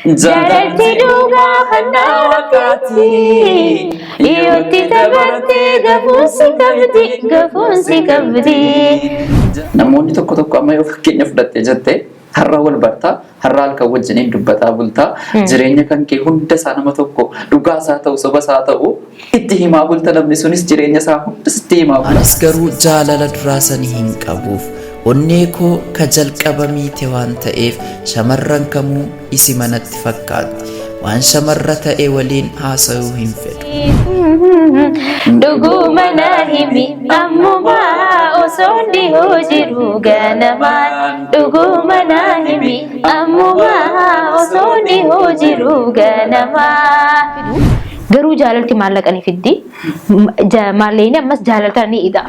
Jaalatti dhugaa hannaa wakkaati Iyyootti dabartee gafuunsi qabdi Namoonni tokko amma yoo fakkeenya fudhattee jettee har'a wal bartaa har'a halkan wajjiniin dubbataa bultaa jireenya kan kee hunda isaa nama tokko dhugaa isaa ta'u soba isaa ta'u itti himaa bulta namni sunis jireenya isaa hunda sitti himaa bulta. Anis garuu jaalala duraasanii hin qabuuf onnee koo ka jalqabamiite waan ta'eef shamarran kamuu isi manatti fakkaatti waan shamarra ta'e waliin haasa'uu hin fedhu. Dhuguma na himi ammumaa osoo dhihoo jiru ganamaan Dhuguma na himi ammumaa osoo dhihoo jiru ganamaan Garuu jaalalti maallaqanii fiddi maalleeyni ammas jaalaltanii idha.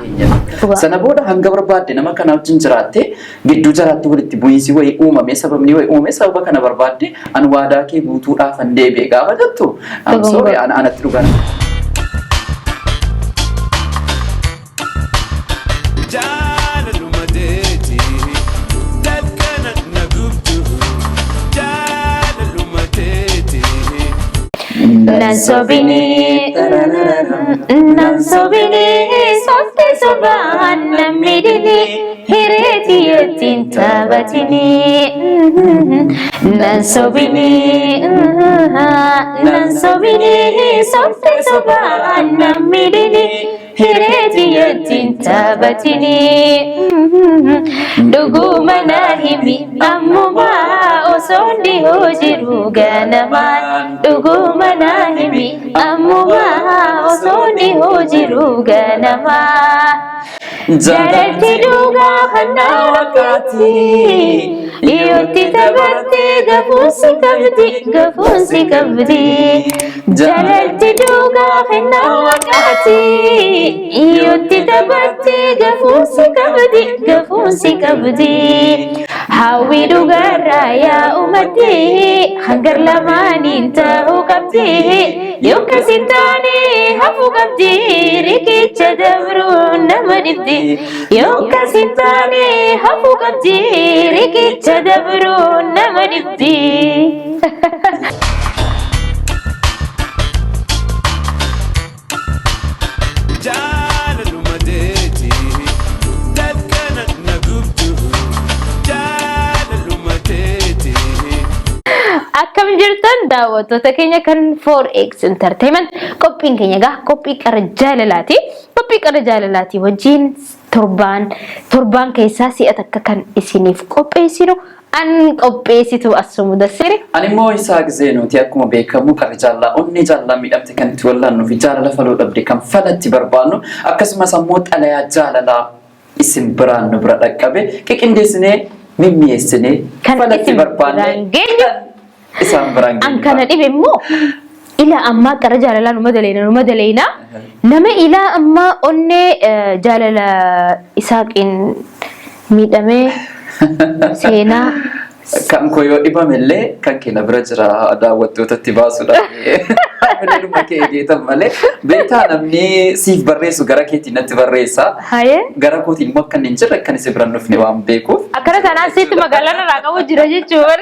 Sana booda hanga barbaadde nama kana wajjin jiraatte gidduu jiraatti walitti bu'iinsi wayii uumame sababni wayii uumame sababa kana barbaadde an waadaa kee guutuudhaaf an deebi'e gaafa jettu sorry anatti dhugan. Nansobini softe sobaan namni dini hireeti yettiin taphatini Nansobini softe sobaan namni dini hireeti yettiin taphatini Dhuguma na himi ammumaa osoo dhihoo jiru ganamaan Dhuguma na himi ammumaa osoo dhihoo jiru ganamaan Jaalatti dhugaa hannaa wakkaati Iyyootti dabartee gafuunsi qabdi Jaalatti dhugaa hannaa wakkaati Iyyootti dabartee gafuunsi qabdi Hawwi dhugaarraa yaa uummattee hangar lamaaniin ta'uu qabdi Yookas hin taane hafuu qabdi riqicha dabruun nama dhibdi Yookas hin taane hafuu qabdi riqicha dabruun nama dhibdi Akkam jirtan daawwattoota keenya kan 4X Entertainment qophiin keenya gaa qophii qara jaalalaati. Qophii qara jaalalaati wajjin torbaan keessaa si'a takka kan isiniif qopheessinu an qopheessitu Asuu Mudassiri. Ani immoo isaa gisee nuti akkuma beekamu qara jaalala onni jaalala miidhamte kan itti wallannu fi jaalala faluu dhabde kan falatti barbaannu akkasumas ammoo xalayaa jaalala isin biraan nu bira dhaqqabe qiqindeessinee mimmiyeessinee falatti barbaanne. Isaan biraan an kana dhibe immoo ila amma qara jaalala numa daleena nama ila amma onnee jaalala Isaaqiin miidhamee seenaa kan koyoo dhibamellee kan keenya bira jira daawwattootatti baasuudhaaf dhuma kee eegeetan malee beekaa namni siif barreessu gara keetiin natti barreessa gara kootiin immoo akka hin jirre akkan isin biraan dhufne waan beekuuf akkana kanaan sitti magaalaan irraa qabu jira jechuudha.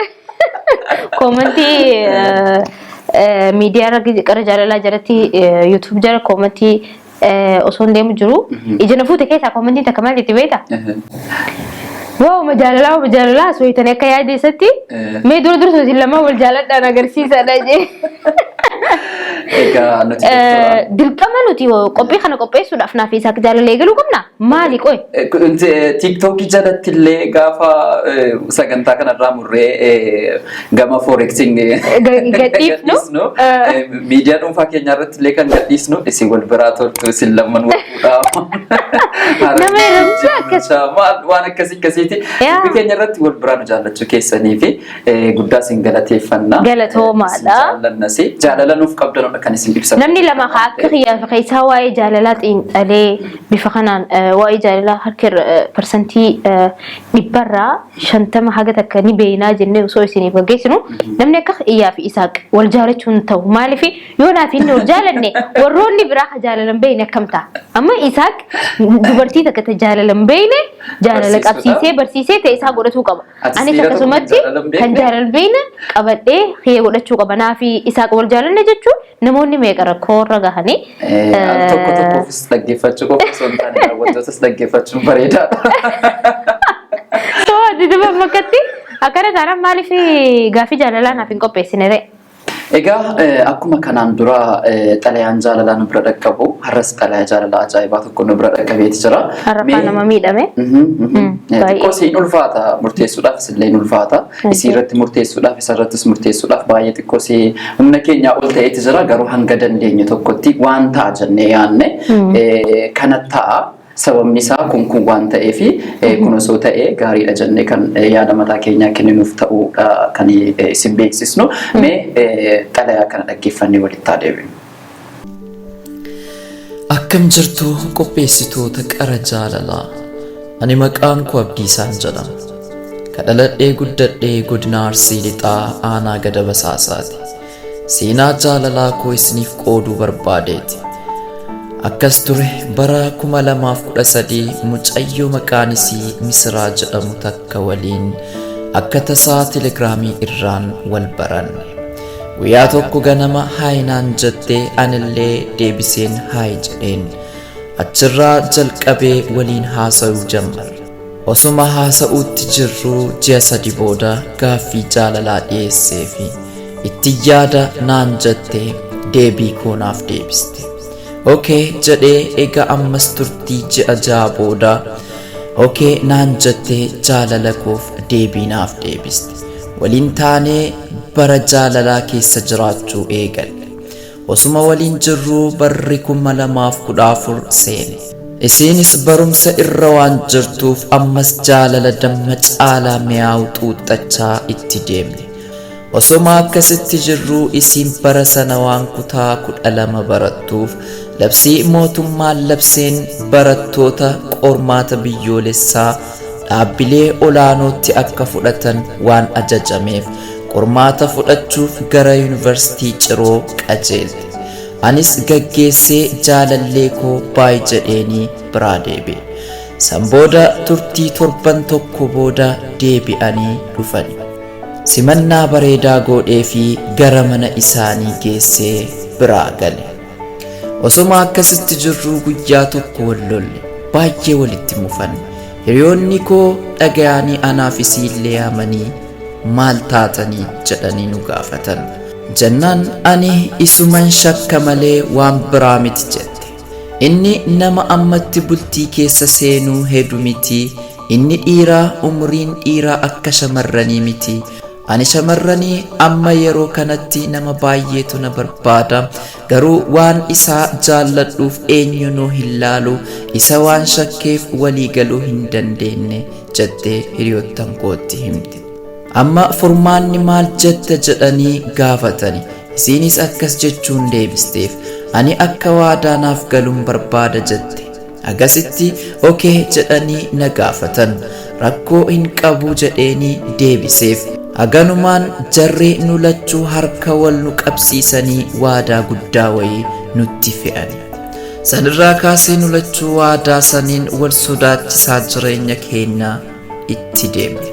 Komentii miidiyaa qara jaalalaa jalatti YouTube jala komentii osoo deemu jiru ija na fuute keessaa komentiin takka maal itti beekta? Wow majaalalaa soyitanii akka yaadeessatti mee dura sosin lama wal jaaladhaan agarsiisadha jee. Dirqama nuti qophii kana qopheessuudhaaf naaf isaa jaalala eegaluu qabna maali qoy? TikTok jalatti illee gaafa sagantaa kanarraa murree gama forexiin gadhiifnu miidiyaa dhuunfaa keenya irratti illee kan gadhiisnu isin wal biraa toltu isin lamman nama irratti waan akkasiiti dubbii keenya irratti wal biraa nu jaallachuu keessanii fi guddaa isin galateeffannaa galatoomaadha jaalannasi jaalala nuuf qabdanudha kan isin ibsa. namni lama akka khiyyaa fi isaa waa'ee jaalalaa xiinxalee bifa kanaan waa'ee jaalalaa harka persentii dhibbarraa 50 haga takka ni beeynaa jennee osoo isiniif gaggeessinu namni akka khiyyaa fi isaa wal jaalachuun ta'u maaliif yoo naaf inni wal jaalanne warroonni biraa ka jaalalan beeyne akkam ta'a amma isaa dubartii takka jaalalan beeyne jaalala qabsiisee barsiisee ta'e isaa godhachuu qaba anis akkasumatti kan jaalal beeyne qabadhee khiyya godhachuu qaba naafi isaa wal jaalanne jechuun namoonni meeqa rakkoo irra gahanii tokko tokkoofis dhaggeeffachuu qofa osoo hin taane daawwattootas dhaggeeffachuun bareedaadha. So diduba makkatti akkana taanaan maaliif gaaffii jaalalaa naaf hin qopheessine ta'e? Egaa akkuma kanaan dura xalayaan jaalalaa nu bira dhaqqabu har'as xalayaa jaalalaa ajaa'ibaa tokko nu bira dhaqqabeeti jira. Har'afaa nama miidhame. Xiqqoo isiin ulfaata murteessuudhaaf isillee ni ulfaata. Isii irratti murteessuudhaaf isa irrattis murteessuudhaaf baay'ee xiqqoo isii humna keenyaa ol ta'eeti jira garuu hanga dandeenye tokkotti waan ta'a jennee yaadne kana ta'a. Sababni isaa kun waan ta'eefi kun osoo ta'ee gaariidha jennee kan yaada mataa keenyaa kenninuuf ta'uudha kan isin beeksisnu mee xalayaa kana dhaggeeffannee walitti adeemnu. Akkam jirtu qopheessitoota qara jaalalaa ani maqaan koo Abdiisaan jedhama. Kadhaladhee guddadhee godina Arsii lixaa aanaa Gada Basaasaati. Seenaa jaalalaa koo isiniif qooduu barbaadeeti. Akkas ture bara 2013 mucayyoo maqaan isii Misiraa jedhamu takka waliin akka tasaa telegiraamii irraan wal baranne. Guyyaa tokko ganama haayinaan jettee anillee deebiseen haayi jedheen achirraa jalqabee waliin haasa'uu jalqabne. Osuma haasa'uutti jirruu ji'a 3 booda gaaffii jaalalaa dhiyeesseefi itti yaada naan jettee deebii koo naaf deebiste. Okay jedhee egaa ammas turtii ji'a 6 booda okay naan jettee jaalala koof deebii naaf deebiste. Waliin taanee bara jaalalaa keessa jiraachuu eegalle. Osuma waliin jirruu barri 2014 seene. Isiinis barumsa irra waan jirtuuf ammas jaalala damma caalaa mi'aawu xuuxxachaa itti deemne. Osuma akkasitti jirruu isiin bara sana waan kutaa 12 barattuuf labsii mootummaan labseen barattoota qormaata biyyoolessaa dhaabbilee olaanootti akka fudhatan waan ajajameef qormaata fudhachuuf gara yuunivarsiitii Ciroo qajeelte. Anis gaggeessee jaalallee koo baay jedheenii biraa deebi'e. San booda turtii 7 tokko booda deebi'anii dhufani. Simannaa bareedaa godhee fi gara mana isaanii geessee biraa gale. Osuma akkasitti jirruu guyyaa tokko wal lolle baay'ee walitti mufanne. Hiriyoonni koo dhaga'anii anaaf isiillee yaamanii maal taatanii jedhanii nu gaafatan. Jennaan ani isuman shakka malee waan biraa miti jette. Inni nama ammatti bultii keessa seenuu hedu miti. Inni dhiiraa umriin dhiiraa akka shamarranii miti. Ani shamarranii amma yeroo kanatti nama baay'eetu na barbaada garuu waan isaa jaalladhuuf eenyunuu hin laalu isa waan shakkeef walii galuu hin dandeenye jettee hiriyoottan kootti himte. Amma furmaanni maal jette jedhanii gaafatani. Isiinis akkas jechuun deebisteef ani akka waadaa naaf galuun barbaada jette. Agasitti okay jedhanii na gaafatan rakkoo hin qabu jedheenii deebiseef. Haganumaan jarri nu lachuu harka wal nu qabsiisanii waadaa guddaa wayii nutti fe'ani. Sanirraa kaasee nu lachuu waadaa saniin wal sodaachisaa jireenya keenya itti deemne.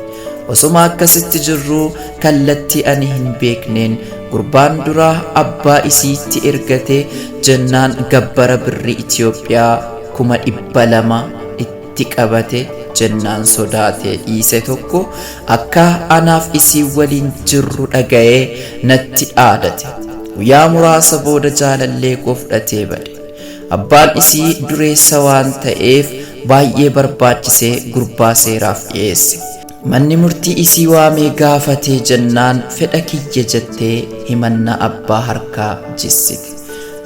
Osuma akkasitti jirruu kallattii ani hin beekneen gurbaan duraa abbaa isiitti ergatee jennaan gabbara birrii Itoophiyaa 200,000 itti qabate. Jennaan sodaatee dhiise tokko akka anaaf isii waliin jirru dhaga'ee natti dhaadate. Guyyaa muraasa booda jaalallee koo fudhatee bade. Abbaan isii dureessa waan ta'eef baay'ee barbaachisee gurbaa seeraaf dhiyeesse. Manni murtii isii waamee gaafatee jennaan fedha kiyya jettee himannaa abbaa harkaa jissite.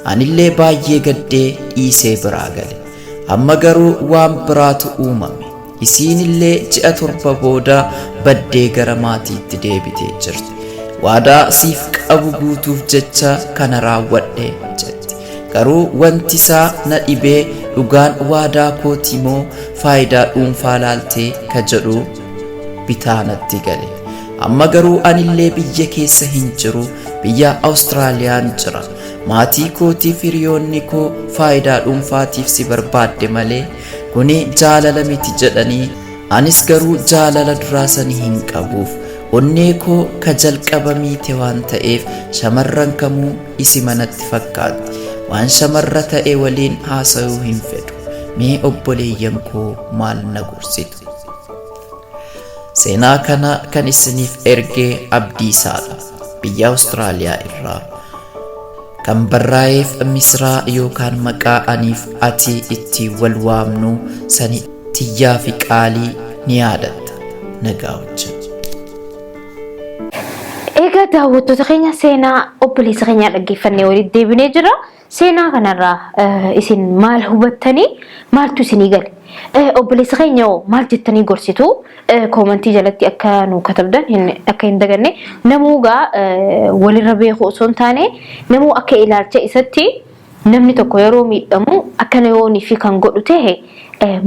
Anillee baay'ee gaddee dhiisee biraa gale. Amma garuu waan biraatu uumame. Isiinillee ji'a 7 booda baddee gara maatiitti deebitee jirti. Waadaa siif qabu guutuuf jecha kana raawwadhe jetti. Garuu wanti isaa na dhibee dhugaan waadaa kooti moo faayidaa dhuunfaa laaltee ka jedhu bitaanatti gale. Amma garuu anillee biyya keessa hin jiru, biyya Awustiraaliyaan jira. Maatii kootiif hiriyoonni koo faayidaa dhuunfaatiif si barbaadde malee kuni jaalala miti jedhanii, anis garuu jaalala duraa sanii hin qabuuf. Onnee koo ka jalqaba miite waan ta'eef shamarran kamuu isi manatti fakkaatti. Waan shamarra ta'e waliin haasa'uu hin fedhu. Mee obboleeyyan koo maal na gorsitu? Seenaa kana kan isiniif ergee Abdiisaadha, biyya Awustiraaliyaa irraa. Kan barraa'eef Misraa yookaan maqaa aniif ati itti wal waamnu sani tiyyaa fi qaalii ni yaadatta. Nagaa wajjin. Egaa daawwattoota keenya seenaa obboleessa keenyaa dhaggeeffannee walitti deebinee jira. Seenaa kanarraa isin maal hubattanii maaltu isinii gale? Obboleessa keenya maal jettanii gorsitu? Koomentii jalatti akka nu katabdan akka hin daganne, namuugaa walirra beeku osoo hin taane namuu akka ilaalcha isatti namni tokko yeroo miidhamu akkana yoonii fi kan godhu ta'e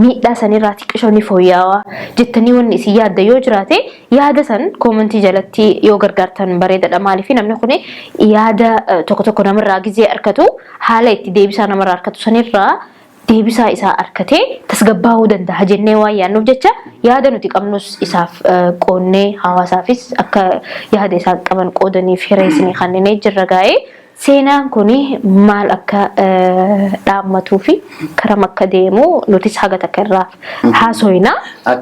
miidhaa sanirraa xiqqishoo ni fooyya'aa jettanii wanni isin yaadda yoo jiraate yaada san koomentii jalatti yoo gargaartan bareedaadha. Maaliif namni kun yaada tokko tokko namarraa gizee arkatu haala itti deebisaa namarraa arkatu sanirraa deebisaa isaa arkatee tasgabbaa'uu danda'a jennee waan yaadnuuf jecha yaada nuti qabnus isaaf qoonnee hawaasaafis akka yaada isaa qaban qoodaniif hireessinii kanneen jirra gaa'ee. Seenaan kuni maal akka dhaammatuu fi karam akka deemu nutis haga takka irraa haasoyna.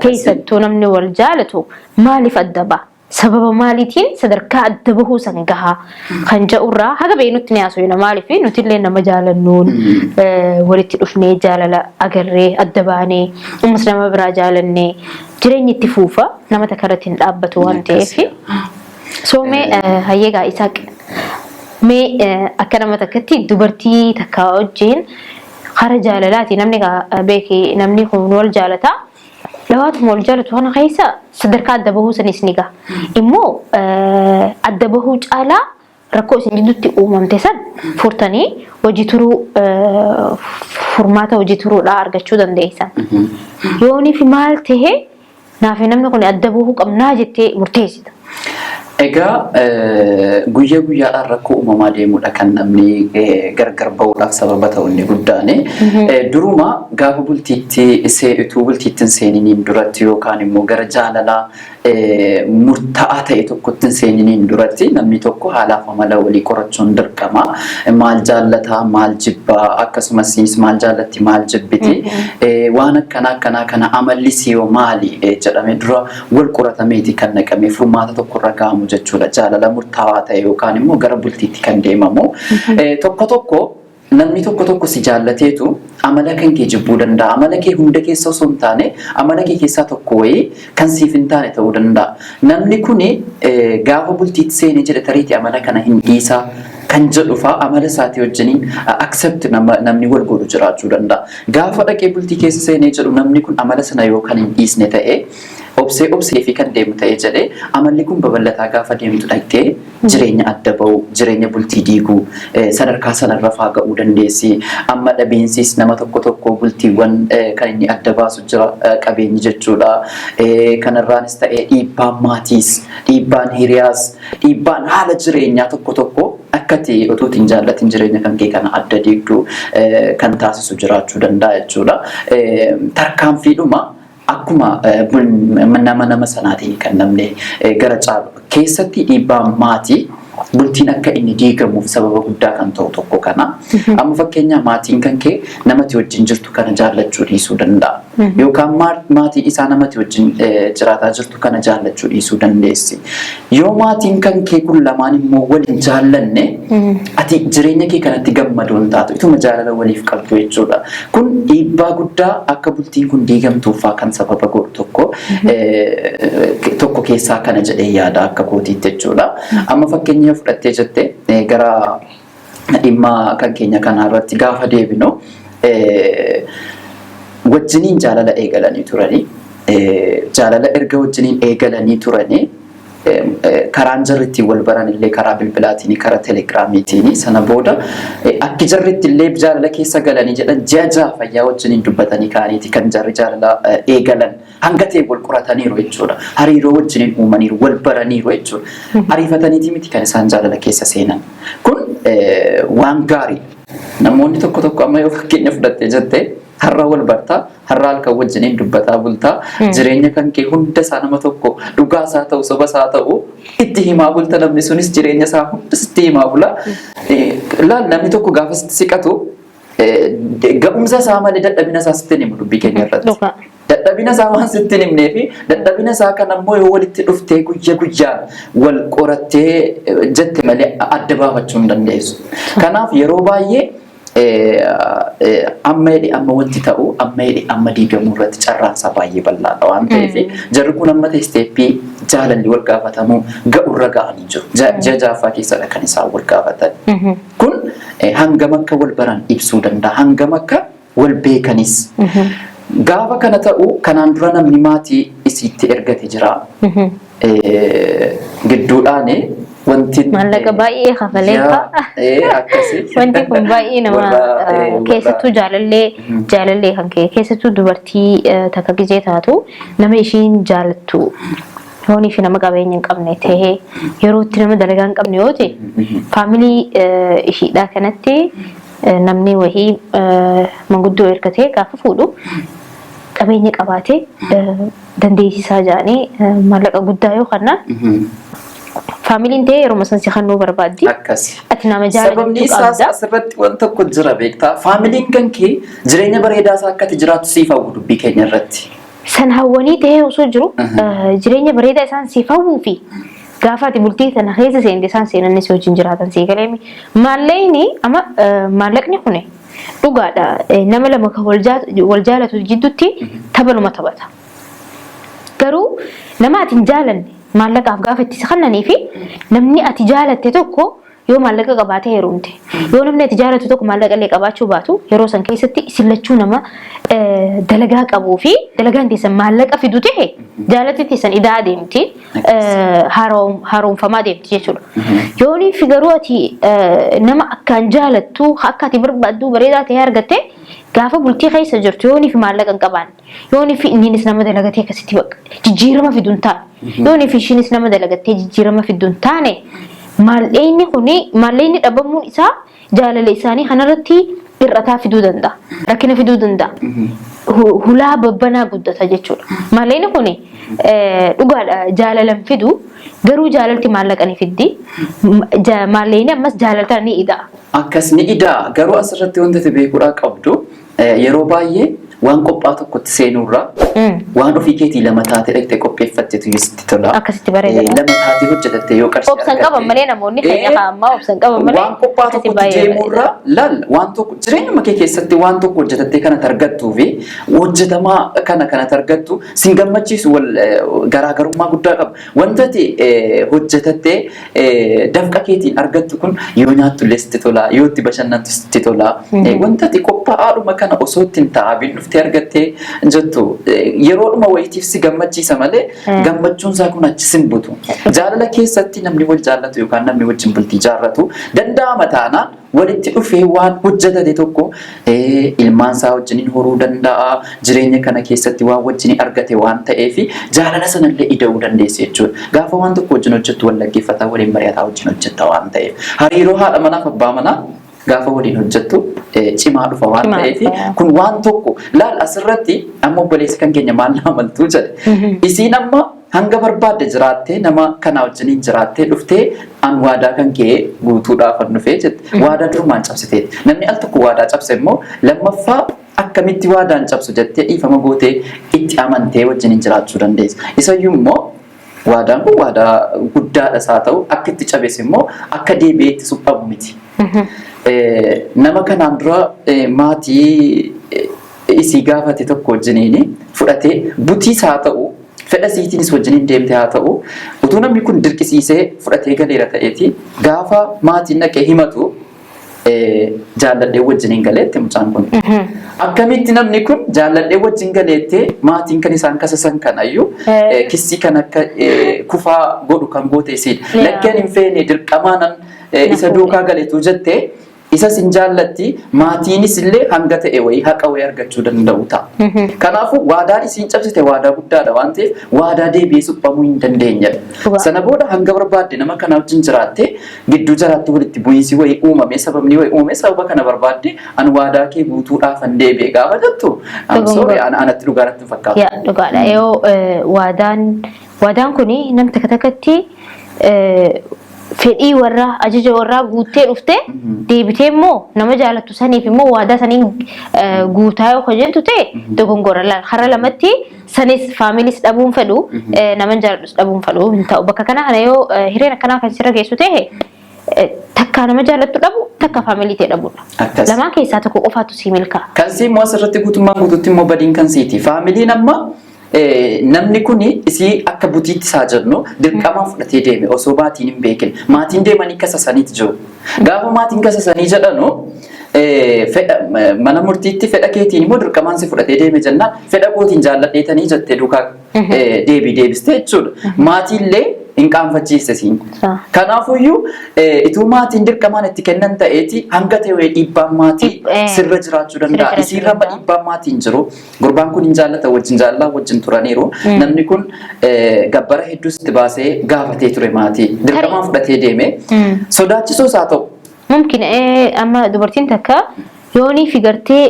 Keessattuu namni wal jaalatu maaliif adda ba'a? Sababa maaliitiin sadarkaa adda bahuu san gahaa kan jedhurraa haga ba'ee nutti ni haasoyna. Maaliif nuti illee nama jaalannuun walitti dhufnee jaalala agarree adda baanee ammas nama biraa jaalannee jireenyi itti fuufa nama takka irratti hin dhaabbatu waan ta'eef. Soomee hayyeegaa isaa mee akka nama takkatti dubartii takka wajjin hara jaalalaati namni beeki namni kun wal jaalataa dhawaatuma wal jaalatu kana keessa sadarkaa adda bahuu sanis ni gaha. Immoo adda bahuu caalaa rakkoo isin jidduutti uumamte san furtanii hojii turuu furmaata hojii turuudhaa argachuu dandeessan. Yooniif maal ta'e naaf namni kun adda bahuu qabnaa jettee murteessita. Egaa guyyaa guyyaadhaan rakkoo uumamaa deemudha kan namni gargar ba'uudhaaf sababa ta'u inni guddaani. Duruma gaafa bultiitti see'ituu bultiittiin seeniniin duratti yookaan immoo gara jaalalaa murtaa'aa ta'e tokkotti seeniniin duratti namni tokko haalaaf amala walii qorachuun dirqama. Maal jaallataa, maal jibbaa, akkasumas maal jaallatti, maal jibbiti, waan akkanaa kana amalli siyoo maali jedhamee dura wal qoratameeti kan naqamee furmaata tokkorra ga'amu jechuudha. Jaalala murtaawaa ta'e yookaan immoo gara bultiitti kan deemamu. Tokko namni tokko si jaallateetu amala kan kee jibbuu danda'a. Amala kee hunda keessa osoo hin taane amala kee keessaa tokko wayii kan siif hin taane ta'uu danda'a. Namni kuni gaafa bultiitti seenee jedhe tariitii amala kana hin dhiisaa kan jedhu fa'a amala isaatii wajjiniin accept namni wal godhu jiraachuu danda'a. Gaafa dhaqee bultii keessa seenee jedhu namni kun amala sana yoo kan hin dhiisne ta'e obsee fi kan deemu ta'e jedhee amalli kun babal'ataa gaafa deemtu dhaqxee jireenya adda ba'u, jireenya bultii diiguu sadarkaa sanarra faa ga'uu dandeessi. Amma dhabeensis nama tokko bultiiwwan kan inni adda baasu jira qabeenyi jechuudha. Kanarraanis ta'ee dhiibbaan maatiis, dhiibbaan hiriyaas, dhiibbaan haala jireenyaa tokko akkati otoo hin jaallatin jireenya kan kee kana adda diigduu kan taasisu jiraachuu danda'a jechuudha. Tarkaanfiidhuma akkuma nama sanaatiin kan namni gara caalu keessatti dhiibbaan maatii bultiin akka inni diigamuuf sababa guddaa kan ta'u tokko kana. Amma fakkeenyaa maatiin kan kee namatti wajjin jirtu kana jaallachuu dhiisuu danda'a. Yookaan maatiin isaa namatti wajjin jiraataa jirtu kana jaallachuu dhiisuu dandeessi. Yoo maatiin kan kee kun lamaan immoo waliin jaallanne ati jireenya kee kanatti gammadoo hin taatu. Ituma jaalala waliif qabdu jechuudha. Kun dhiibbaa guddaa akka bultiin kun diigamtuufaa kan sababa godhu tokko keessaa kana jedhee yaada akka kootiitti jechuudha. Amma fakkeenya fudhattee jettee gara dhimma kan keenya kanarratti gaafa deebinu wajjiniin jaalala eegalanii turanii jaalala erga wajjiniin eegalanii turanii karaan jarritti wal baran illee karaa bilbilaatiin karaa telegiraamiitiin sana booda akki jarritti illee jaalala keessa galanii jedhan jaja fayyaa wajjin dubbatanii kaaniiti kan jarri jaalala eegalan hanga ta'e wal qorataniiru jechuudha. Hariiroo wajjin uumaniiru wal baraniiru jechuudha. Ariifataniiti miti kan isaan jaalala keessa seenan. Kun waan gaarii. Namoonni tokko tokko amma yoo fakkeenya fudhattee jettee har'a wal bartaa har'a halkan wajjin dubbataa bultaa jireenya kan kee hunda isaa nama tokko dhugaa isaa ta'u soba isaa ta'u itti himaa bulta namni sunis jireenya isaa hundas itti himaa bula. Laal namni tokko gaafa siqatu ga'umsa isaa malee dadhabina isaa sitti himu dubbii keenya irratti. Dadhabina isaa waan sitti himnee fi dadhabina isaa kan ammoo yoo walitti dhuftee guyyaan wal qorattee jette malee adda baafachuu hin dandeessu. Kanaaf yeroo baay'ee amma jedhe amma wanti ta'u amma jedhe amma diigamuu irratti carraansaa baay'ee bal'aadha waan ta'eef jarri kun amma isteeppii jaalalli wal gaafatamuu ga'urra ga'anii jiru. Jajaafaa keessadha kan isaan wal gaafatan. Kun hangam akka wal baran ibsuu danda'a. Hangam akka wal beekanis. Gaafa kana ta'u kanaan dura namni maatii isiitti ergate jira. Gidduudhaan wanti maallaqa baay'ee kafaleefa. Wanti kun baay'ee nama keessattuu jaalallee kan ka'e keessattuu dubartii takka gizee taatu nama ishiin jaalattu yoonii fi nama qabeenya hin qabne ta'ee yeroo itti nama dalagaa hin qabne yoo ta'e faamilii ishiidhaa kanatti namni wahii manguddoo ergatee gaafa fuudhu qabeenya qabaatee dandeessisaa jedhanii maallaqa guddaa yoo kennaan faamiliin ta'e yeroo masan si kannuu barbaaddi. Ati nama jaalatu sababni isaas asirratti waan tokko jira beektaa. Faamiliin kan kee jireenya bareedaa isaa akka ati jiraattu siif hawwu dubbii keenya irratti. San hawwanii ta'ee osoo jiru jireenya bareedaa isaan siif hawwuu fi gaafa ati bultii sana keessa seente isaan seenannis wajjin jiraatan sii galeemi. Maalleeyni amma maallaqni kuni dhugaadha. Nama lama kan wal jaalatu jidduutti taphaluma taphata. Garuu nama ati hin jaalanne maallaqaaf gaafa itti kennanii fi namni ati jaalatte tokko yoo maallaqa qabaatee heerumte yoo namni ati jaalatu tokko maallaqa illee qabaachuu baatu yeroo san keessatti isin nama dalagaa qabuu fi dalagaan teessan maallaqa fidu ta'e jaalatti teessan idaa adeemti haaromfamaa adeemti jechuudha. Yoonii fi garuu ati nama akkaan jaalattu akka ati barbaaddu bareedaa ta'e argatte gaafa bultii keessa jirtu yoonii fi maallaqa hin qabaan yoonii fi inninis nama dalagatee akkasitti jijjiirama fidu hin taane yoonii fi ishiinis nama dalagattee jijjiirama fidu hin taane maalleeyni dhabamuun isaa jaalala isaanii kanarratti hir'ataa fiduu danda'a. Rakkina fiduu danda'a. Hulaa babbanaa guddata jechuudha. Maalleeyni kuni dhugaadha jaalalan fidu garuu jaalalti maallaqa ni fiddi. Maalleeyni ammas jaalalta ni ida'a. Akkas ni ida'a garuu asirratti wanti beekuudhaa qabdu yeroo baay'ee waan qophaa tokkotti seenurraa waan ofii keetii lama taatee dhaqxee qopheeffattetu sitti tola. Akkasitti bareeda. Lama taatee hojjetatte yoo qarshii argatte. Obsan qaban malee namoonni keenya kaa'ammaa obsan qaban malee. Waan qophaa tokkotti deemurraa laal waan tokko jireenyuma kee keessatti waan tokko hojjetattee kanatti argattuu fi hojjetamaa kanatti argattu sin gammachiisu garaagarummaa guddaa qaba. Wanta ati hojjetattee dafqa keetiin argattu kun yoo nyaattu illee sitti tola yoo itti bashannantu sitti tola. Wanta ati qophaa'aadhuma kana osoo ittiin taa'abiin dhuftee argattee jettu yeroodhuma wayitiif si gammachiisa malee gammachuun isaa kun achi sin butu. Jaalala keessatti namni wal jaallatu yookaan namni wajjin bultii jaarratu danda'ama taanaan walitti dhufee waan hojjetate tokko ilmaan isaa wajjin horuu danda'a. Jireenya kana keessatti waan wajjin argate waan ta'eef jaalala sanallee ida'uu dandeessi jechuudha. Gaafa waan tokko wajjin hojjettu wal dhaggeeffataa waliin mari'ataa wajjin hojjetta waan ta'eef. Hariiroo haadha manaaf abbaa manaa gaafa waliin hojjettu cimaa dhufa waan ta'eef kun waan tokko laal asirratti amma obboleessi kan keenya maal amaltuu jedhe isiin amma hanga barbaadde jiraattee nama kana wajjiniin jiraattee dhuftee an waadaa kan kee guutuudhaaf an dhufee jette waadaa durumaan cabsiteetti namni al tokko waadaa cabse immoo lammaffaa akkamitti waadaan cabsu jettee dhiifama gootee itti amantee wajjiniin jiraachuu dandeessa. Isayyuu immoo waadaan kun waadaa guddaadha isaa ta'u akka itti cabes immoo akka deebi'ee itti suphamu miti. Nama kanaan dura maatii isii gaafate tokko wajjiniin fudhatee butiis haa ta'u fedha siitiinis wajjiniin deemte haa ta'u utuu namni kun dirqisiisee fudhatee galeera ta'eeti gaafa maatiin dhaqee himatu jaalladhee wajjin hin galeetti mucaan kun. Akkamitti namni kun jaalladhee wajjin galeetti maatiin kan isaan kasasan kanayyuu kissii kan akka kufaa godhu kan goote isidha. Lakkeen hin feene dirqamaan isa duukaa galeetu jettee isa sin jaallatti maatiinis illee hanga ta'e wayii haqa wayii argachuu danda'u ta'a. Kanaafuu waadaan isiin cabsite waadaa guddaadha waan ta'eef waadaa deebi'ee suphamuu hin dandeenyedha. Sana booda hanga barbaadde nama kana wajjin jiraatte gidduu jiraatti walitti bu'iinsi wayii uumame sababni wayii uumame sababa kana barbaadde an waadaa kee guutuudhaaf an deebi'e gaafa jettu sorry anatti dhugaarratti fakkaata. Yaa dhugaadha yoo waadaan kuni nam takka takkatti fedhii warra ajaja warraa guuttee dhufte deebitee immoo nama jaalattu saniif immoo waadaa saniin guutaa yoo jentu ta'e dogongora hara lamatti sanis faamiliis dhabuun fedhu nama jaaladhus dhabuun fedhu hin ta'u bakka kana yoo hireen akkanaa kan sirra geessu ta'e takka nama jaalattu dhabu takka faamilii ta'e dhabudha. Lamaan keessaa tokko qofaatu sii milkaa. Kan sii immoo asirratti guutummaan guutuutti immoo badiin kan siiti faamiliin amma namni kuni isii akka butiitti isaa jennu dirqamaan fudhatee deeme osoo maatiin hin beekin maatiin deemanii kasasaniiti jiru gaafa maatiin kasasanii jedhanu mana murtiitti fedha keetiin immoo dirqamaan si fudhatee deeme jennaan fedha kootiin jaalladheetanii jettee duukaa deebistee jechuudha maatiillee hin qaanfachiise siin. Kanaafuyyuu ituu maatiin dirqamaan itti kennan ta'eeti hanga ta'e dhiibbaan maatii sirra jiraachuu danda'a. Isiirra dhiibbaan maatiin jiru gurbaan kun hin jaallata wajjin jaalala wajjin turaniiru namni kun gabbara hedduus itti baasee gaafatee ture maatii dirqamaan fudhatee deeme sodaachisoos haa ta'u. Mumkin amma dubartiin takka yoonii fi gartee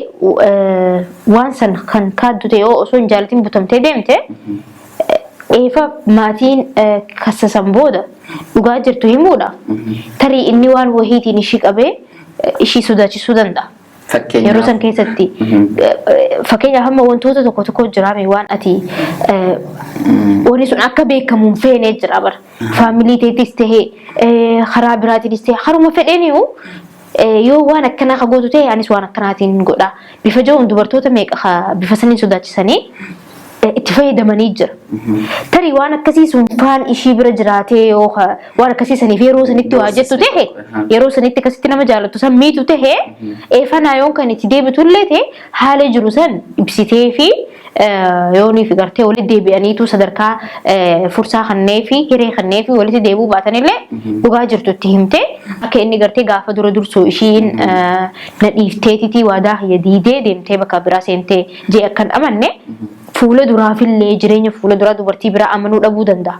waan san kan kaaddu ta'e osoo hin jaalatiin butamtee deemte eefa maatiin kasasan booda dhugaa jirtu himuudha. Tarii inni waan wahiitiin ishii qabee ishii sodaachisuu danda'a. Yeroo san keessatti fakkeenyaaf hamma wantoota tokko tokko jiraame waan ati wanni sun akka beekamuun feenee jira bara. Faamilii teettis tahee karaa biraatiinis tahee haruma fedheeniyu yoo waan akkanaa gootu ta'e anis waan akkanaatiin godha. Bifa jiruun dubartoota meeqa bifa saniin sodaachisanii itti fayyadamanii jira. Tarii waan akkasii sun faan ishii bira jiraatee yoo waan akkasii saniif yeroo sanitti waa jettu ta'e yeroo sanitti akkasitti nama jaallattu san miitu ta'e eefanaa yoon kan itti deebitu illee ta'e haala jiru san ibsitee fi yoonii fi gartee walitti deebi'aniitu sadarkaa fursaa kannee fi hiree kannee fi walitti deebuu baatan illee dhugaa jirtu itti himte akka inni gartee gaafa dura dursuu ishiin na dhiifteetitii waadaa hiyya diidee deemtee bakka biraa seentee jee akkan amanne fuula duraafillee jireenya fuula duraa dubartii biraa amanuu dhabuu danda'a.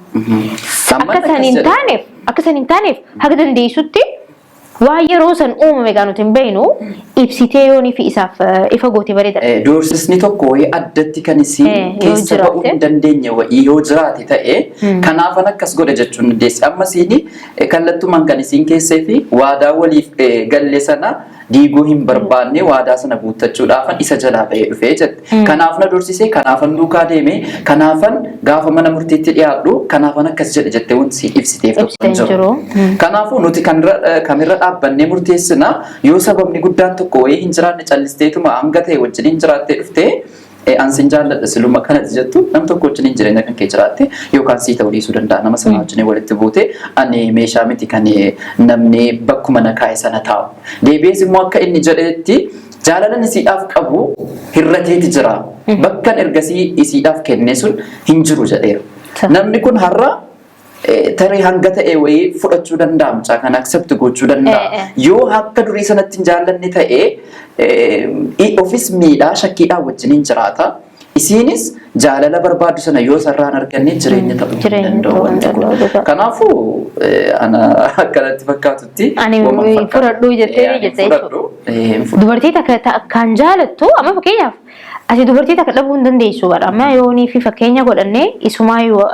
Akka san hin taaneef haga dandeessutti waan yeroo san uumame gaa nuti hin beeknu ibsitee yoonii fi isaaf ifa gootee bareeda. Doorsisni tokko wayii addatti kan isiin keessa ba'uu hin dandeenye wayii yoo jiraate ta'e kanaafan akkas godha jechuun dandeessi. Amma isiin kallattumaan kan isiin keessee fi waadaa waliif galle sana diiguu hin barbaanne waadaa sana guuttachuudhaafan isa jalaa ba'ee dhufee jette. Kanaaf na doorsisee kanaafan duukaa deeme kanaafan gaafa mana murtiitti dhiyaadhu kanaafan akkas jedhe jettee wanti ibsiteef tokko jiru. Kanaafuu nuti kamirra dhaabbannee murteessina yoo sababni guddaan tokko wayii hin jiraanne callisteetuma hanga ta'e wajjin hin jiraattee dhuftee ansin jaalladha siluma kanatti jettu nam tokko wajjin hin jireenya kan kee jiraatte yookaan sii ta'uu dhiisuu danda'a nama sana wajjin walitti buute ani meeshaa miti kan namni bakkuma na kaa'e sana taa'u. Deebi'ees immoo akka inni jedhetti jaalalan isiidhaaf qabu hirrateeti jira. Bakkan ergasii isiidhaaf kenne sun hin jiru jedheera. Namni kun har'a tarii hanga ta'e wayii fudhachuu danda'a mucaa kan accept gochuu danda'a. Yoo akka durii sanatti hin jaallanne ta'e ofis miidhaa shakkiidhaan wajjin hin jiraata. Isiinis jaalala barbaadu sana yoo sarraan arganne jireenya ta'uu danda'u. Kanaafuu ana akkanatti fakkaatutti ani fudhadhuu jettee dubartii takka kan jaalattu amma fakkeenyaaf ati dubartii takka dhabuu hin dandeessu bara amma yoonii fi fakkeenya godhannee isumaa yoo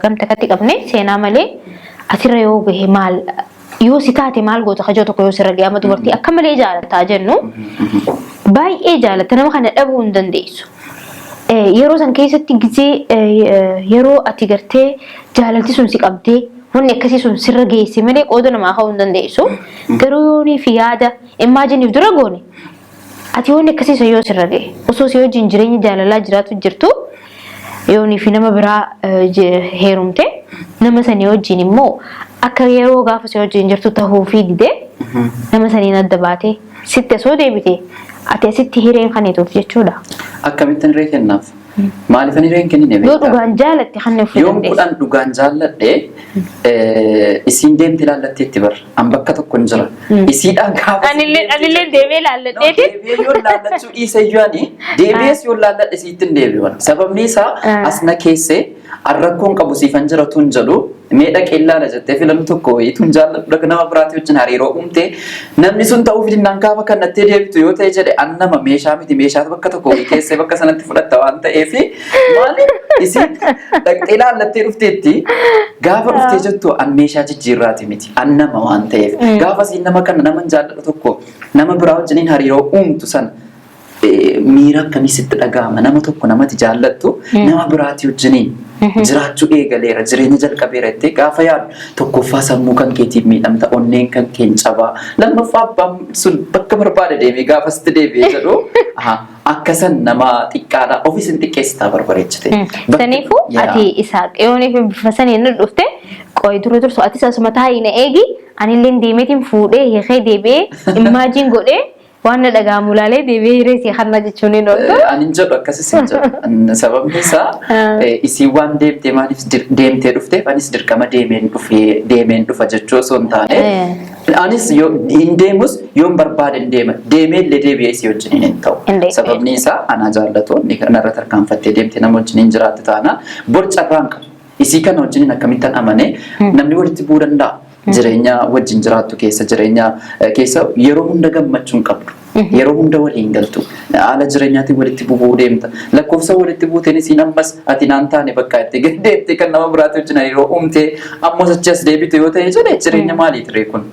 gamta katti qabne seenaa malee asirra yoo gahe maal yoo si taate maal goota kajoo tokko yoo sirra gahe amma dubartii akka malee jaalataa jennu baay'ee jaalatta nama kana dhabuu hin dandeessu. Yeroo san keessatti gizee yeroo ati gartee jaalalti sun si qabdee wanni akkasii sun sirra geesse malee qooda namaa ka'uu hin dandeessu. Garuu yoonii fi yaada imaajiniif dura goone ati wanni akkasii sun yoo sirra gahe osoo si wajjin jireenya jaalalaa jiraatu jirtu yoonii fi nama biraa heerumte nama sanii wajjin immoo akka yeroo gaafa si wajjin jirtu tahuu fi didee nama saniin adda baatee sitti osoo deebite ati asitti hireen kan ituuf jechuudha. Akkamittiin hiree kennaaf? Maaliifan hireen kennine yoo dhugaan jaalatte kan nuuf yoom kudhan dhugaan jaalladhe isiin deemte ilaallattee itti barra an bakka tokko hin jira isiidhaan gaafa anillee deemee ilaalladheeti deebi'ee yoo ilaallachuu dhiise iyyuu deebi'ees yoo ilaalladhe isiittiin deebi'uun sababni isaa asna keessee arrakkoon qabu siifan jiratu hin jedhu meedha qeellaala jettee filamu tokko wayiituun jaalladhu nama biraatti wajjin hariiroo uumte namni sun ta'uuf dinnaan gaafa kannattee deebitu yoo ta'e jedhe an nama meeshaa miti meeshaatu bakka tokko wayii keessee bakka sanatti fudhatta waan ta'eef maaliif isiin dhaqxee ilaallattee dhufteetti gaafa dhuftee jettu an meeshaa jijjiirraati miti an nama waan ta'eef gaafa siin nama kana nama jaalladhu tokko nama biraa wajjiniin hariiroo uumtu sana miira akkamii sitti dhaga'ama nama tokko namatti jaallattu nama biraatti wajjiniin jiraachuu eegaleera jireenya jalqabeera jettee gaafa yaadu tokkoffaa sammuu kan keetiif miidhamta onneen kan keen cabaa lammaffaa abbaan sun bakka barbaade deemee gaafa sitti deebi'ee jedhu akkasan nama xiqqaadha ofiis hin xiqqeessitaa barbareechite. Saniifuu ati isaa qeyooniif bifa saniin dhufte qoy dura dursu atis asuma taa'ii na eegi anillee deemeetiin fuudhee hiikee deebi'ee immaajiin godhee waan dhagaamu laalee deebi'ee hireesii hanna jechuun hin ooltu. Ani hin jedhu akkasii hin jedhu. Sababni isaa isii waan deemtee maaliif deemtee dhufteef anis dirqama deemeen dhufa jechuu osoo hin taane anis hin deemus yoon barbaade hin deema deemee illee deebi'ee isii wajjin hin ta'u. Sababni isaa ana jaallatu inni kanarra tarkaanfattee deemtee nama wajjin hin jiraatti taana borca irraan qabu. Isii kana wajjin akkamittan amane namni walitti bu'uu danda'a. Jireenya wajjin jiraattu keessa jireenya keessa yeroo hunda gammachuun qabdu yeroo hunda waliin galtu haala jireenyaatiin walitti bu'uu deemta lakkoofsa walitti buuteen isiin ammas ati naan taane bakka itti deemte kan nama biraatti wajjin hariiroo uumte ammas achi as deebite yoo ta'e jedhe jireenya maalii ture kun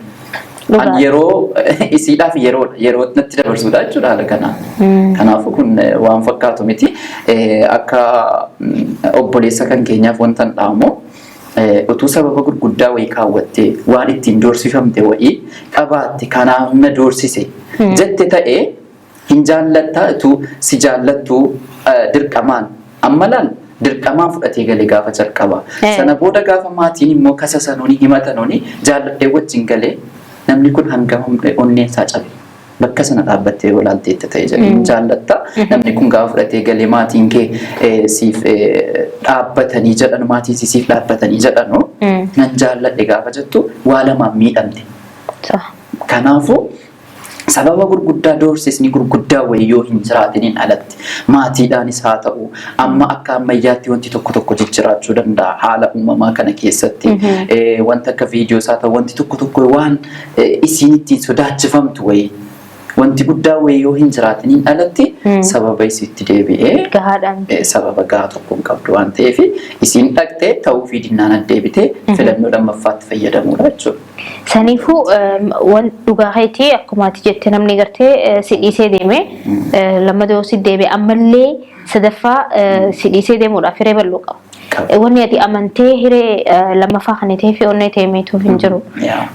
an yeroo isiidhaaf yeroo natti dabarsuudha jechuudha haala kanaan kanaafuu kun waan fakkaatu miti akka obboleessa kan keenyaaf wanta hin dhaamu utuu sababa gurguddaa wayii kaawwattee waan ittiin doorsifamte wayii qabaatte kanaaf na doorsise jette ta'ee hin jaallatta utuu si jaallattu dirqamaan amma laal dirqamaan fudhatee galee gaafa jalqaba sana booda gaafa maatiin immoo kasa sanuuni himatanuuni jaalladhee wajjin galee namni kun hangam onneen isaa cabe bakka sana dhaabbattee walaalteetta ta'e jedhee jaallatta namni kun gaafa fudhatee galee maatiin kee siif dhaabbatanii jedhan maatiin siif dhaabbatanii jedhanu nan jaalladhe gaafa jettu waa lamaan miidhamte. Kanaafuu sababa gurguddaa doorsisni gurguddaa wayyoo hin jiraatiniin alatti maatiidhaanis haa ta'u amma akka ammayyaatti wanti tokko jijjiraachuu danda'a haala uumamaa kana keessatti wanta akka viidiyoos haa ta'u wanti tokko waan isiin ittiin sodaachifamtu wayii wanti guddaa wayyoo hin jiraatiniin alatti sababa isiitti deebi'ee sababa gahaa tokko hin qabdu waan ta'eef isiin dhaqxee ta'uu fi dinnaan deebitee filannoo lammaffaatti fayyadamuudha jechuudha. Saniifuu waan dhugaa keetii akkuma ati jettee namni gartee si dhiisee deeme lammadoo si deebi'e ammallee sadaffaa si dhiisee deemuudhaaf hiree bal'oo qaba. Wanni ati amantee hiree lammaffaa kan ta'ee fi onnee ta'emeetuuf hin jiru.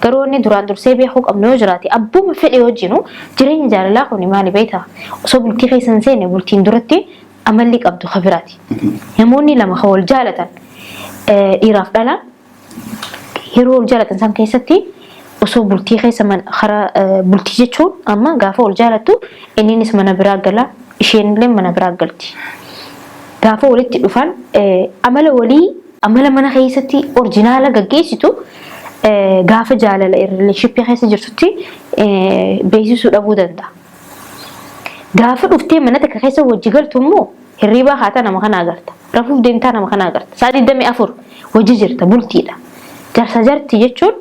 Garuu wanni duraan dursee beekuu qabnu yoo jiraate abbuma fedhe wajjinu jireenya jaalalaa kun maali beektaa? Osoo bultii keessa hin seenne bultiin duratti amalli qabdu kabiraati. Namoonni lama kan wal jaalatan dhiiraaf dhalaan yeroo wal jaalatan san keessatti osoo bultii keessa bultii jechuun amma gaafa wal jaalattu inninis mana biraa gala isheenillee mana biraa galti. Gaafa walitti dhufan amala walii amala mana keessatti orjinaala gaggeessitu gaafa jaalala rileeshippii keessa jirtutti beeksisuu dhabuu danda'a. Gaafa dhuftee mana takka keessa wajji galtu immoo hirriibaa haata nama kana agarta. Rafuuf deemtaa nama kana agarta. Sa'a 24 wajji jirta bultiidha. Jaarsa jaartii jechuun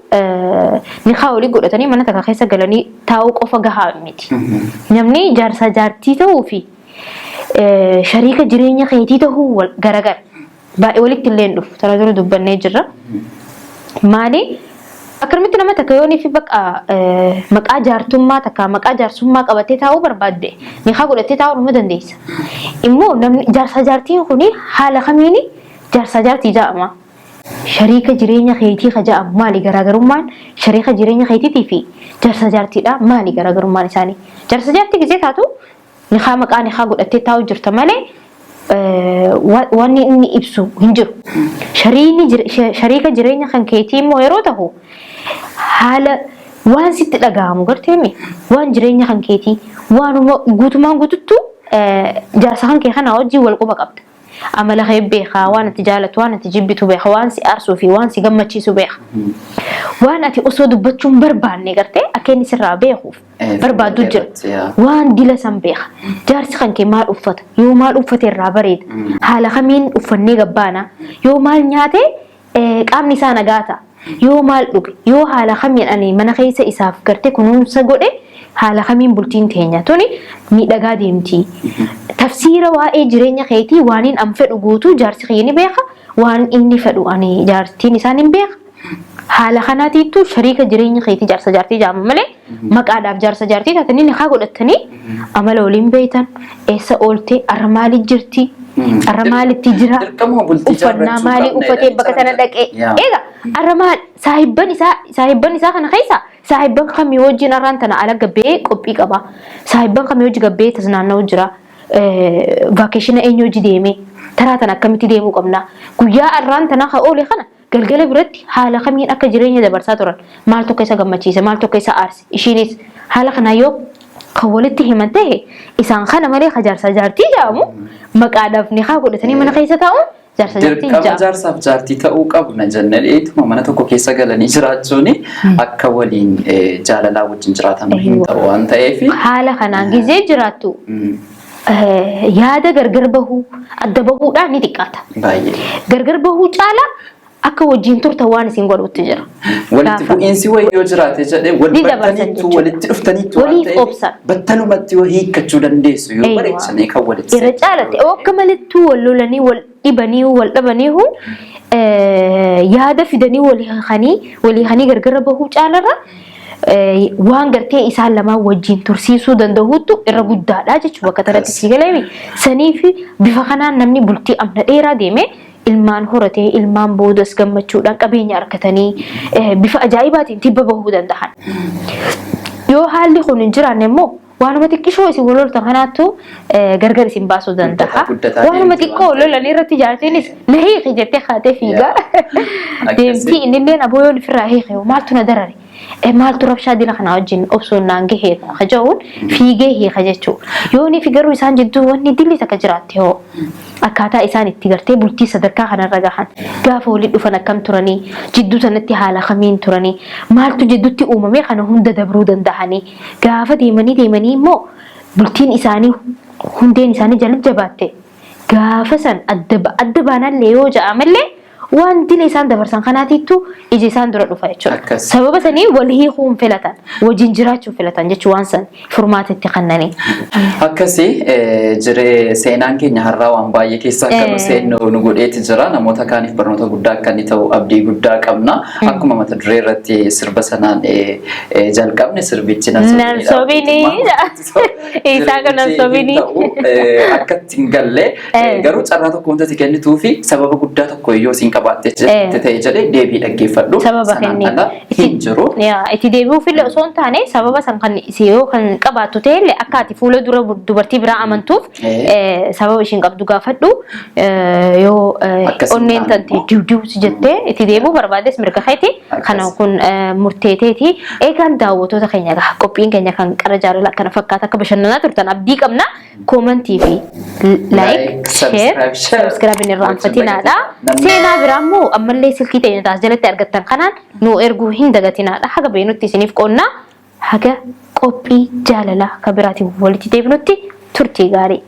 niqaa walii godhatanii mana takka keessa galanii taa'uu qofa gahaa miti. Namni jaarsa jaartii ta'uu fi shariika jireenya keetii ta'uu garagara baay'ee walitti illee hin dhufu tana dura dubbannee jirra maali akkamitti nama takka yoonii fi bakka maqaa jaartummaa takka maqaa jaarsummaa qabatee taa'uu barbaadde niqaa godhatee taa'uu dhuma dandeessa immoo namni jaarsa jaartiin kuni haala kamiin jaarsa jaartii jedhama shariika jireenya keetii ka jedhamu maali garaagarummaan shariika jireenya keetiitii fi jaarsa jaartiidha maali garaagarummaan isaanii jaarsa jaartii gisee taatu niqaa maqaa niqaa godhatee taa'uu jirta malee wanni inni ibsu hin jiru. Shariika jireenya kan keetii immoo yeroo ta'u haala waan sitti dhaga'amu garteemi waan jireenya kan keetii waanuma guutumaan guututtu jaarsa kan kee kana wajjin wal quba qabda. Amala kee beekaa waan ati jaalatu waan ati jibbitu beekaa waan si aarsuu fi waan si gammachiisu beekaa. Waan ati osoo dubbachuun barbaanne gartee akka inni sirraa beekuuf barbaadu jira. Waan dila san beeka. Jaarsi kan kee maal uffata yoo maal uffate irraa bareeda haala kamiin uffannee gabbaana yoo maal nyaate qaamni isaa nagaata yoo maal dhuge yoo haala kamiin ani mana keessa isaaf gartee kunuunsa godhe haala kamiin bultiin teenya tuni miidhagaa deemti. Tafsiira waa'ee jireenya keetii waan inni am fedhu guutuu jaarsi kee ni beeka waan inni fedhu ani jaartiin isaan hin beeka. Haala kanaatiittu shariika jireenya keetii jaarsa jaartii jaamu malee maqaadhaaf jaarsa jaartii taatanii ni haa godhatanii amala waliin beeytan eessa oolte arra maaliif jirti arra maalitti jira uffannaa maalii uffatee bakka sana dhaqee eega arra maal saahibban isaa kana keessa saahibban kamii wajjin arraan tana ala gabbee qophii qaba saahibban kamii wajji gabbee tasnaanna'u jira vaakeshina eenyu wajji deemee taraa tana akkamitti deemuu qabna guyyaa arraan tana haa oole kana galgala biratti haala kamiin akka jireenya dabarsaa turan maal tokko isa gammachiise maal tokko isa aarse ishiinis haala kana yoo kan walitti himan ta'e isaan kana malee jaarsa jaartii jaamu maqaadhaaf ni haa godhatanii mana keessa taa'u jaarsa jaartii jaamu. Dirqama jaarsaaf jaartii ta'uu qabu na jennedheetuma mana tokko keessa galanii jiraachuun akka waliin jaalalaa wajjin jiraatan hin ta'u waan ta'eef haala kanaan gizee jiraattu. Yaada gargar bahuu adda bahuudhaan ni xiqqaata. Gargar bahuu caala akka wajjin turta waan isin godhutti jira. Walitti bu'iinsi wayii yoo jiraate jedhee walitti dhuftaniitu waan ta'eef battalumatti yoo hiikkachuu dandeessu yoo bareechanii kan walitti irra caalatti akka malittuu wal lolanii wal dhibanii wal dhabanii yaada fidanii walii hanii gargar bahuu caalarra waan gartee isaan lama wajjin tursiisuu danda'uutu irra guddaadha jechuudha bakka tanatti si galee saniif bifa kanaan namni bultii amna dheeraa deeme ilmaan horatee ilmaan boodas gammachuudhaan qabeenya argatanii bifa ajaa'ibaatiin tibba bahuu danda'an. Yoo haalli kun hin jiraanne immoo waanuma xiqqishoo isin waloltan kanaattu gargar isin baasuu danda'a. Waanuma xiqqoo lolanii irratti jaartiinis na hiiki jettee kaatee fiigaa deemtii innillee aboo yoo ofirraa hiike maaltu na darare. Maaltu rabshaa dila kana wajjin obsuun naan gahee haja'uun fiigee hiika jechuudha. Yoo ni figaruu isaan jidduu wanni dilli takka jiraatte hoo akkaataa isaan itti gartee bultii sadarkaa kanarra gahan gaafa waliin dhufan akkam turanii jidduu sanatti haala kamiin turanii maaltu jidduutti uumamee kana hunda dabruu danda'anii gaafa deemanii immoo bultiin isaanii hundeen isaanii jalatti jabaatte gaafa san adda baanallee yoo ja'amallee waan dile isaan dabarsan kanaatiittu iji isaan dura dhufa jechuudha. Sababa sanii wal hiikuun filatan wajjin jiraachuun filatan jechuun waan san furmaatatti kannanii. Akkasii jiree seenaan keenya har'aa waan baay'ee keessaa akka nu seennu nu godheeti jira. Namoota kaaniif barnoota guddaa akka inni ta'u abdii guddaa qabna. Akkuma mata duree irratti sirba sanaan jalqabne sirbichi Narsobinii isaa kan narsobinii akka ittiin gallee garuu carraa tokko wanti kennituu fi sababa guddaa tokko iyyoo siin qabattee ta'e jedhee deebii dhaggeeffadhu. Sababa kenni hin jiru. Itti deebi'uuf illee osoo hin taane sababa san kan yoo kan qabaattu ta'e akka ati fuula dura dubartii biraa amantuuf sababa ishiin qabdu gaafadhu yoo onneen tante diwdiw si jettee itti deebi'uu barbaades mirga keeti kana kun murteeteeti. Eegaan daawwattoota keenya qophiin keenya kan qara jaalala akkana fakkaata akka bashannanaa turtan abdii qabna. Koomentii fi laayik sabskiraayib hin irraanfatinaadha. Seenaa biraammoo ammallee silkii teenya taas jalatti argattan kanaan nu erguu hin dagatinaadha. Haga beenutti isiniif qoonnaa haga qophii jaalala kan biraatiin walitti deebinutti turtii gaarii.